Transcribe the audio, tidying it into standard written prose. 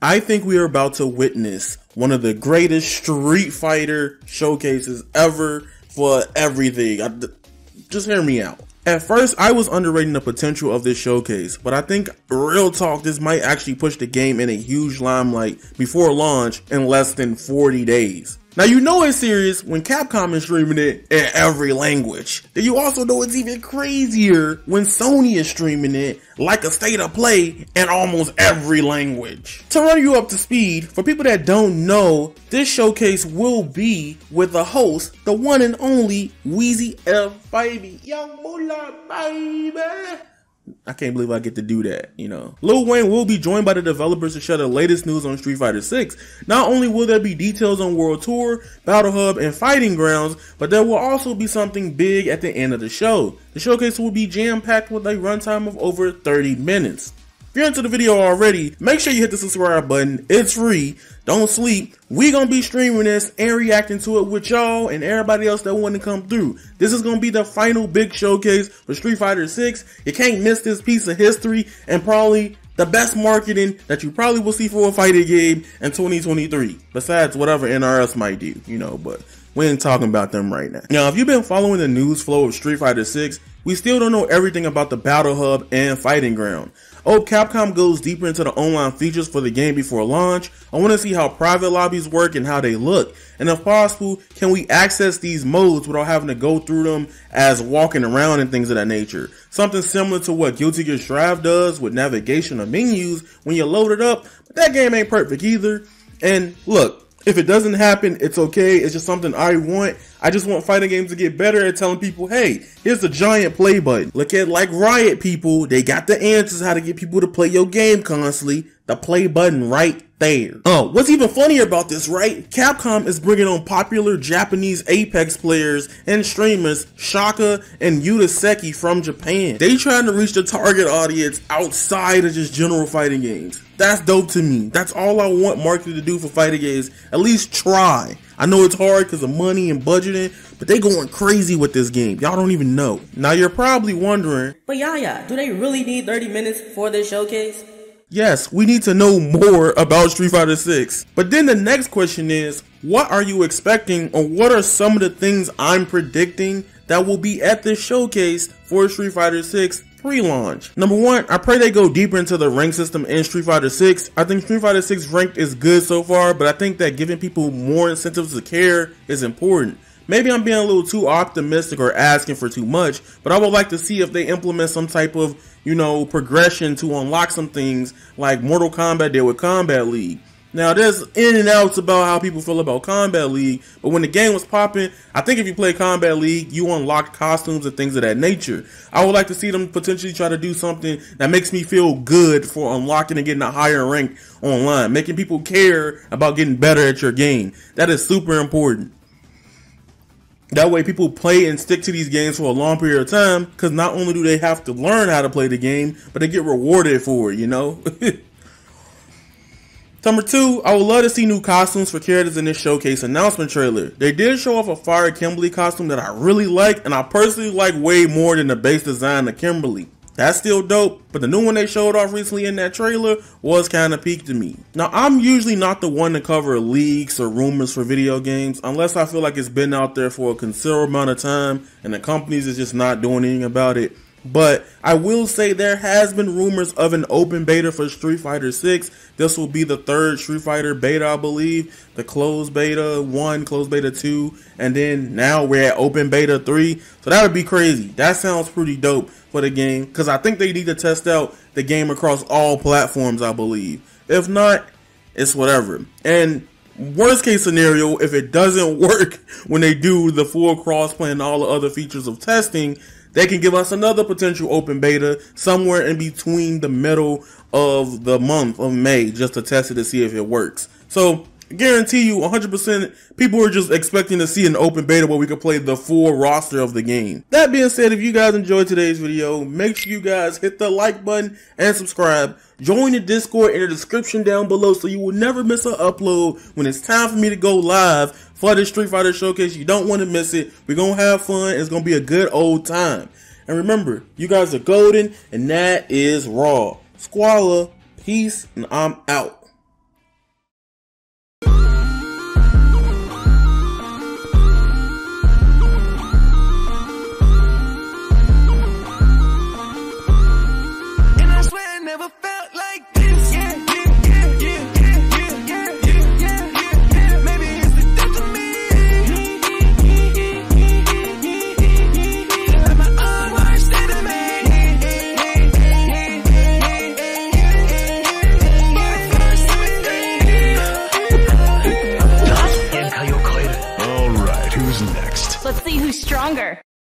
I think we are about to witness one of the greatest Street Fighter showcases ever for everything. Just hear me out. At first, I was underrating the potential of this showcase, but I think, real talk, this might actually push the game in a huge limelight before launch in less than 40 days. Now, you know it's serious when Capcom is streaming it in every language. Then you also know it's even crazier when Sony is streaming it like a state of play in almost every language. To run you up to speed, for people that don't know, this showcase will be with the host, the one and only Weezy F baby. Young Moolah baby. I can't believe I get to do that, you know. Lil Wayne will be joined by the developers to share the latest news on Street Fighter 6. Not only will there be details on World Tour, Battle Hub, and Fighting Grounds, but there will also be something big at the end of the show. The showcase will be jam-packed with a runtime of over 30 minutes. If you're into the video already, make sure you hit the subscribe button. It's free. Don't sleep. We gonna be streaming this and reacting to it with y'all and everybody else that want to come through. This is gonna be the final big showcase for Street Fighter 6. You can't miss this piece of history and probably the best marketing that you probably will see for a fighting game in 2023. Besides whatever NRS might do, you know, but we ain't talking about them right now. Now, if you've been following the news flow of Street Fighter 6, we still don't know everything about the Battle Hub and Fighting Ground. Oh, Capcom goes deeper into the online features for the game before launch. I want to see how private lobbies work and how they look. And if possible, can we access these modes without having to go through them as walking around and things of that nature? Something similar to what Guilty Gear Strive does with navigation or menus when you load it up. But that game ain't perfect either. And look, if it doesn't happen, it's okay. It's just something I want. I just want fighting games to get better at telling people, hey, here's a giant play button. Look at like Riot people. They got the answers how to get people to play your game constantly. The play button right there. Oh, what's even funnier about this, right? Capcom is bringing on popular Japanese Apex players and streamers Shaka and Yuta Seki from Japan. They trying to reach the target audience outside of just general fighting games. That's dope to me. That's all I want marketing to do for fighting games. At least try. I know it's hard because of money and budgeting, but they going crazy with this game. Y'all don't even know. Now you're probably wondering, but Yaya, do they really need 30 minutes for this showcase? Yes, we need to know more about Street Fighter 6. But then the next question is, what are you expecting, or what are some of the things I'm predicting that will be at this showcase for Street Fighter 6 pre-launch? Number one, I pray they go deeper into the rank system in Street Fighter 6. I think Street Fighter 6 ranked is good so far, but I think that giving people more incentives to care is important. Maybe I'm being a little too optimistic or asking for too much, but I would like to see if they implement some type of, you know, progression to unlock some things like Mortal Kombat did with Combat League. Now, there's in and outs about how people feel about Combat League, but when the game was popping, I think if you play Combat League, you unlocked costumes and things of that nature. I would like to see them potentially try to do something that makes me feel good for unlocking and getting a higher rank online, making people care about getting better at your game. That is super important. That way people play and stick to these games for a long period of time, because not only do they have to learn how to play the game, but they get rewarded for it, you know? Number two, I would love to see new costumes for characters in this showcase announcement trailer. They did show off a Fire Kimberly costume that I really like, and I personally like way more than the base design of Kimberly. That's still dope, but the new one they showed off recently in that trailer was kind of peak to me. Now, I'm usually not the one to cover leaks or rumors for video games unless I feel like it's been out there for a considerable amount of time and the companies is just not doing anything about it. But I will say there has been rumors of an open beta for Street Fighter 6. This will be the third Street Fighter beta, I believe. The closed beta 1, closed beta 2, and then now we're at open beta 3. So that would be crazy. That sounds pretty dope for the game, because I think they need to test out the game across all platforms, I believe. If not, it's whatever. And worst case scenario, if it doesn't work when they do the full crossplay and all the other features of testing, they can give us another potential open beta somewhere in between the middle of the month of May just to test it to see if it works. So I guarantee you 100% people are just expecting to see an open beta where we can play the full roster of the game. That being said, if you guys enjoyed today's video, make sure you guys hit the like button and subscribe. Join the Discord in the description down below so you will never miss an upload when it's time for me to go live for the Street Fighter Showcase. You don't want to miss it. We're going to have fun. It's going to be a good old time. And remember, you guys are golden, and that is raw. Squalla, peace, and I'm out.